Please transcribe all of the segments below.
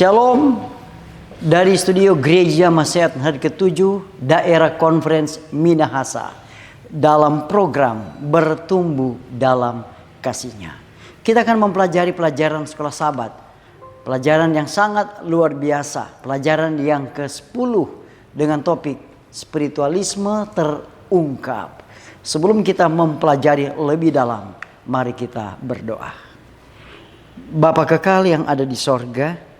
Shalom dari studio Gereja Masehat hari ke-7 Daerah Conference Minahasa dalam program Bertumbuh dalam Kasih-Nya. Kita akan mempelajari pelajaran sekolah Sabat, pelajaran yang sangat luar biasa, pelajaran yang ke-10 dengan topik spiritualisme terungkap. Sebelum kita mempelajari lebih dalam, mari kita berdoa. Bapa kekal yang ada di sorga,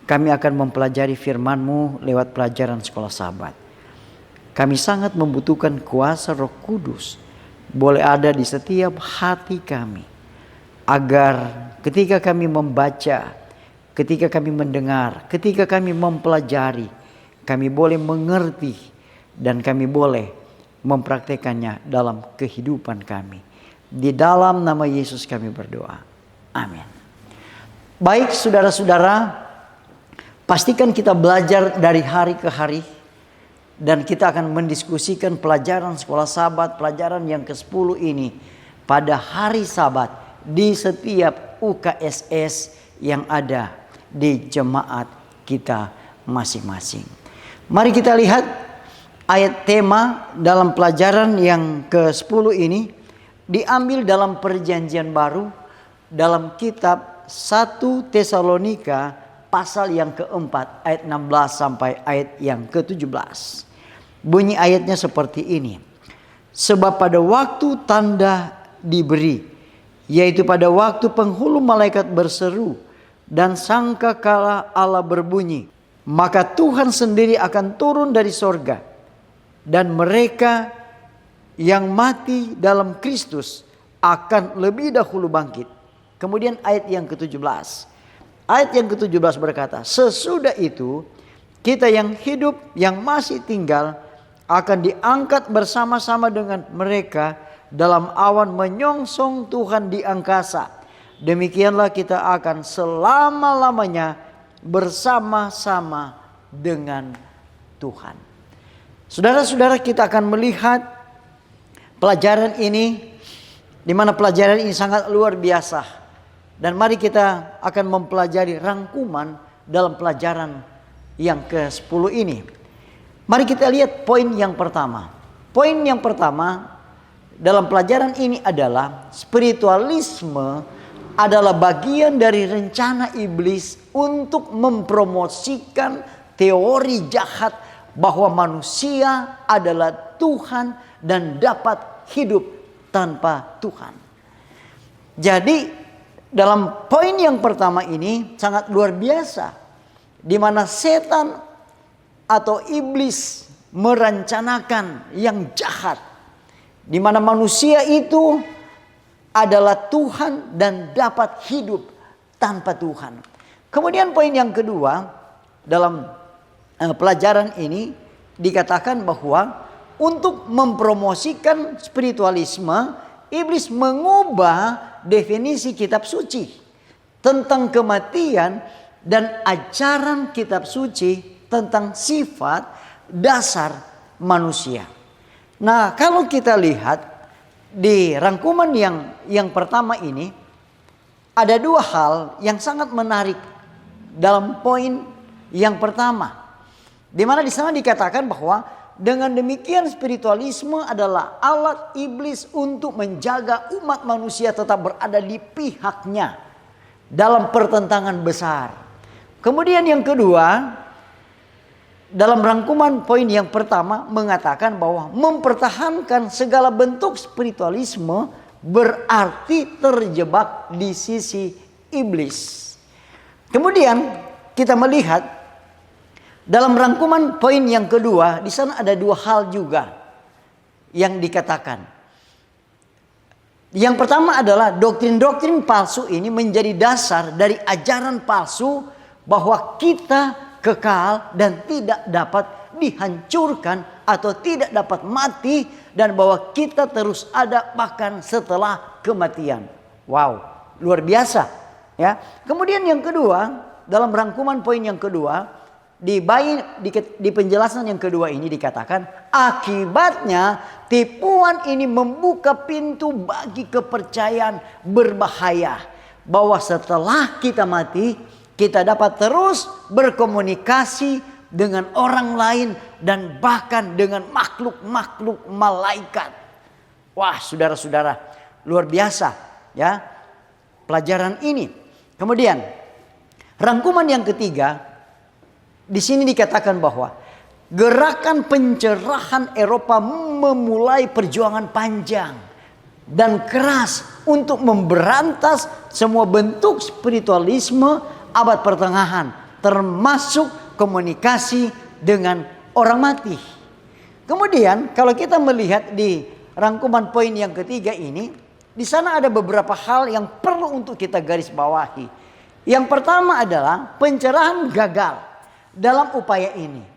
kami akan mempelajari firman-Mu lewat pelajaran sekolah Sabat. Kami sangat membutuhkan kuasa Roh Kudus boleh ada di setiap hati kami, agar ketika kami membaca, ketika kami mendengar, ketika kami mempelajari, kami boleh mengerti dan kami boleh mempraktekannya dalam kehidupan kami. Di dalam nama Yesus kami berdoa. Amin. Baik saudara-saudara, pastikan kita belajar dari hari ke hari. Dan kita akan mendiskusikan pelajaran sekolah Sabat, pelajaran yang ke-10 ini pada hari Sabat di setiap UKSS yang ada di jemaat kita masing-masing. Mari kita lihat ayat tema dalam pelajaran yang ke-10 ini diambil dalam Perjanjian Baru dalam kitab 1 Tesalonika pasal yang ke-4 ayat 16 sampai ayat yang ke-17. Bunyi ayatnya seperti ini. Sebab pada waktu tanda diberi, yaitu pada waktu penghulu malaikat berseru dan sangkakala Allah berbunyi, maka Tuhan sendiri akan turun dari sorga, dan mereka yang mati dalam Kristus akan lebih dahulu bangkit. Kemudian ayat yang ke-17. Ayat yang ke-17 berkata, sesudah itu kita yang hidup yang masih tinggal akan diangkat bersama-sama dengan mereka dalam awan menyongsong Tuhan di angkasa. Demikianlah kita akan selama-lamanya bersama-sama dengan Tuhan. Saudara-saudara, kita akan melihat pelajaran ini, di mana pelajaran ini sangat luar biasa. Dan mari kita akan mempelajari rangkuman dalam pelajaran yang ke-10 ini. Mari kita lihat poin yang pertama. Poin yang pertama dalam pelajaran ini adalah spiritualisme adalah bagian dari rencana iblis untuk mempromosikan teori jahat bahwa manusia adalah Tuhan dan dapat hidup tanpa Tuhan. Jadi dalam poin yang pertama ini sangat luar biasa, di mana setan atau iblis merencanakan yang jahat, di mana manusia itu adalah Tuhan dan dapat hidup tanpa Tuhan. Kemudian poin yang kedua dalam pelajaran ini dikatakan bahwa untuk mempromosikan spiritualisme, iblis mengubah definisi kitab suci tentang kematian dan ajaran kitab suci tentang sifat dasar manusia. Nah, kalau kita lihat di rangkuman yang pertama ini, ada dua hal yang sangat menarik dalam poin yang pertama, di mana di sana dikatakan bahwa dengan demikian spiritualisme adalah alat iblis untuk menjaga umat manusia tetap berada di pihaknya dalam pertentangan besar. Kemudian yang kedua, dalam rangkuman poin yang pertama mengatakan bahwa mempertahankan segala bentuk spiritualisme berarti terjebak di sisi iblis. Kemudian kita melihat dalam rangkuman poin yang kedua, di sana ada dua hal juga yang dikatakan. Yang pertama adalah doktrin-doktrin palsu ini menjadi dasar dari ajaran palsu bahwa kita kekal dan tidak dapat dihancurkan atau tidak dapat mati, dan bahwa kita terus ada bahkan setelah kematian. Wow, luar biasa ya. Kemudian yang kedua, dalam rangkuman poin yang kedua, di penjelasan yang kedua ini dikatakan akibatnya tipuan ini membuka pintu bagi kepercayaan berbahaya bahwa setelah kita mati kita dapat terus berkomunikasi dengan orang lain dan bahkan dengan makhluk-makhluk malaikat. Wah, saudara-saudara, luar biasa ya pelajaran ini. Kemudian rangkuman yang ketiga, di sini dikatakan bahwa gerakan pencerahan Eropa memulai perjuangan panjang dan keras untuk memberantas semua bentuk spiritualisme abad pertengahan, termasuk komunikasi dengan orang mati. Kemudian kalau kita melihat di rangkuman poin yang ketiga ini, di sana ada beberapa hal yang perlu untuk kita garis bawahi. Yang pertama adalah pencerahan gagal dalam upaya ini.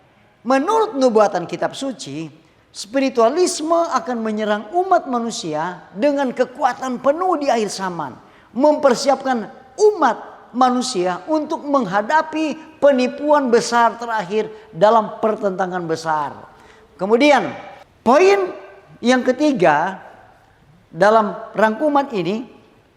Menurut nubuatan kitab suci, spiritualisme akan menyerang umat manusia dengan kekuatan penuh di akhir zaman, mempersiapkan umat manusia untuk menghadapi penipuan besar terakhir dalam pertentangan besar. Kemudian poin yang ketiga dalam rangkuman ini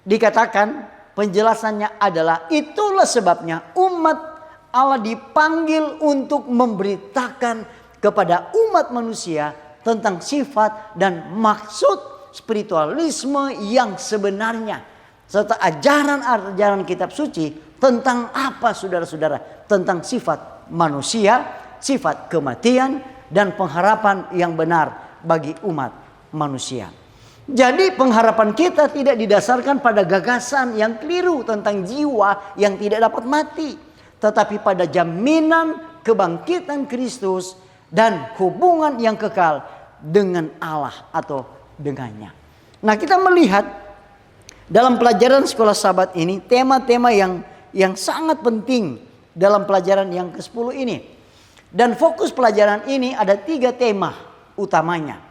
dikatakan, penjelasannya adalah itulah sebabnya umat Allah dipanggil untuk memberitakan kepada umat manusia tentang sifat dan maksud spiritualisme yang sebenarnya, serta ajaran-ajaran kitab suci tentang apa, saudara-saudara? Tentang sifat manusia, sifat kematian, dan pengharapan yang benar bagi umat manusia. Jadi pengharapan kita tidak didasarkan pada gagasan yang keliru tentang jiwa yang tidak dapat mati, tetapi pada jaminan kebangkitan Kristus dan hubungan yang kekal dengan Allah atau dengannya. Nah, kita melihat dalam pelajaran sekolah Sabat ini tema-tema yang sangat penting dalam pelajaran yang ke-10 ini. Dan fokus pelajaran ini ada 3 tema utamanya.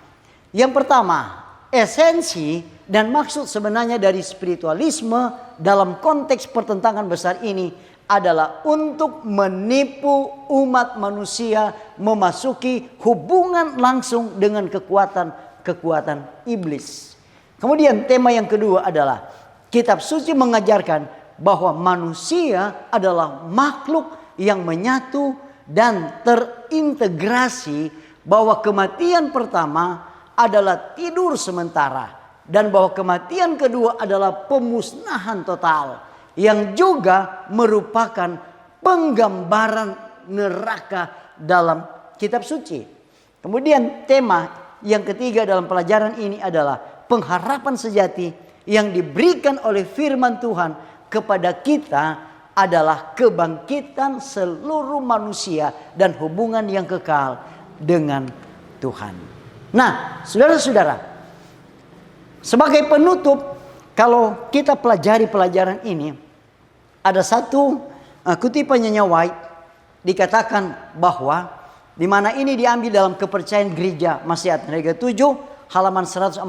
Yang pertama, esensi dan maksud sebenarnya dari spiritualisme dalam konteks pertentangan besar ini adalah untuk menipu umat manusia memasuki hubungan langsung dengan kekuatan iblis. Kemudian tema yang kedua adalah kitab suci mengajarkan bahwa manusia adalah makhluk yang menyatu dan terintegrasi, bahwa kematian pertama adalah tidur sementara dan bahwa kematian kedua adalah pemusnahan total yang juga merupakan penggambaran neraka dalam kitab suci. Kemudian tema yang ketiga dalam pelajaran ini adalah pengharapan sejati yang diberikan oleh firman Tuhan kepada kita adalah kebangkitan seluruh manusia dan hubungan yang kekal dengan Tuhan. Nah, saudara-saudara, sebagai penutup, kalau kita pelajari pelajaran ini, ada satu kutipan Nyonya White dikatakan bahwa di mana ini diambil dalam kepercayaan gereja Masihat Rega 7 halaman 141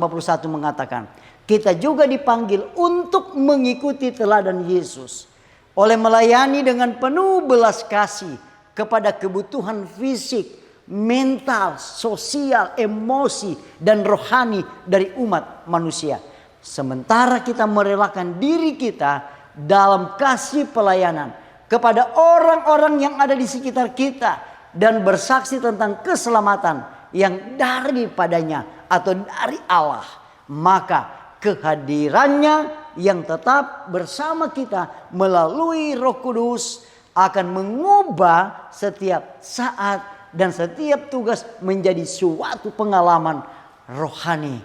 mengatakan, kita juga dipanggil untuk mengikuti teladan Yesus oleh melayani dengan penuh belas kasih kepada kebutuhan fisik, mental, sosial, emosi, dan rohani dari umat manusia. Sementara kita merelakan diri kita dalam kasih pelayanan kepada orang-orang yang ada di sekitar kita dan bersaksi tentang keselamatan yang daripadanya atau dari Allah, maka kehadirannya yang tetap bersama kita melalui Roh Kudus akan mengubah setiap saat dan setiap tugas menjadi suatu pengalaman rohani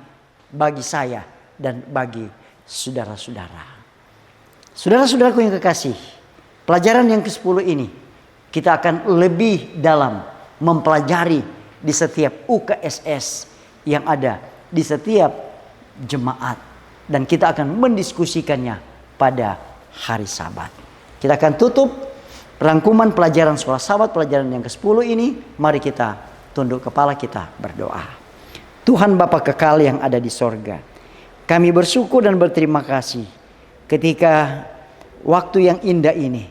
bagi saya dan bagi saudara-saudara. Saudara-saudaraku yang kekasih, pelajaran yang ke-10 ini kita akan lebih dalam mempelajari di setiap UKSS yang ada di setiap jemaat, dan kita akan mendiskusikannya pada hari Sabat. Kita akan tutup rangkuman pelajaran sekolah Sabat pelajaran yang ke-10 ini. Mari kita tunduk kepala, kita berdoa. Tuhan Bapa kekal yang ada di sorga, kami bersyukur dan berterima kasih ketika waktu yang indah ini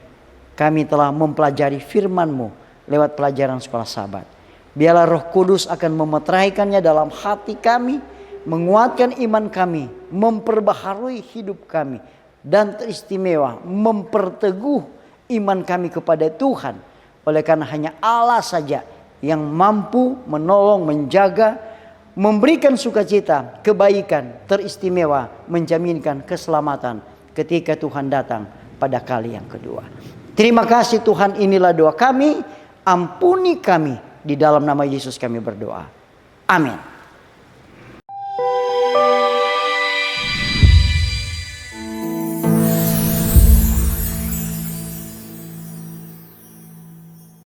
kami telah mempelajari firman-Mu lewat pelajaran sekolah Sabat. Biarlah Roh Kudus akan memeteraikannya dalam hati kami, menguatkan iman kami, memperbaharui hidup kami, dan teristimewa memperteguh iman kami kepada Tuhan. Oleh karena hanya Allah saja yang mampu menolong, menjaga, memberikan sukacita, kebaikan, teristimewa, menjaminkan keselamatan ketika Tuhan datang pada kali yang kedua. Terima kasih Tuhan, inilah doa kami. Ampuni kami, di dalam nama Yesus kami berdoa. Amin.